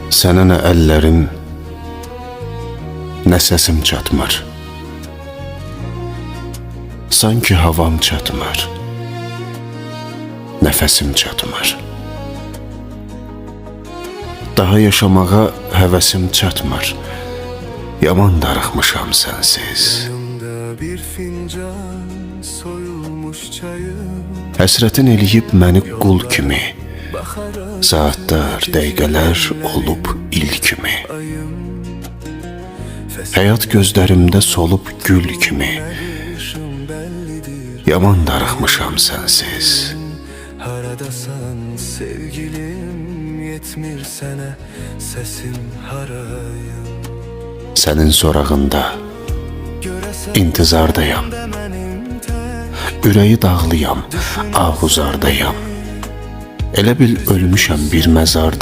Sənə nə əllərim, nə səsim çatmır. Sanki havam çatmır, nəfəsim çatmır. Daha yaşamağa həvəsim çatmır. Yaman darıxmışam sənsiz. Bir fincan soyulmuş çayım, Həsrətin eləyib məni qul kimi, saatlar, dəqiqələr olub il kimi. Həyat gözlərimdə solub gül kimi. Yaman darıxmışam sənsiz. haradasan sevgilim, yetmir sənə səsim harayım. Sənin sorağında intizardayam. Ürəyi dağlıyam, ahuzardayam. Elə bil ölmüşəm bir məzarda.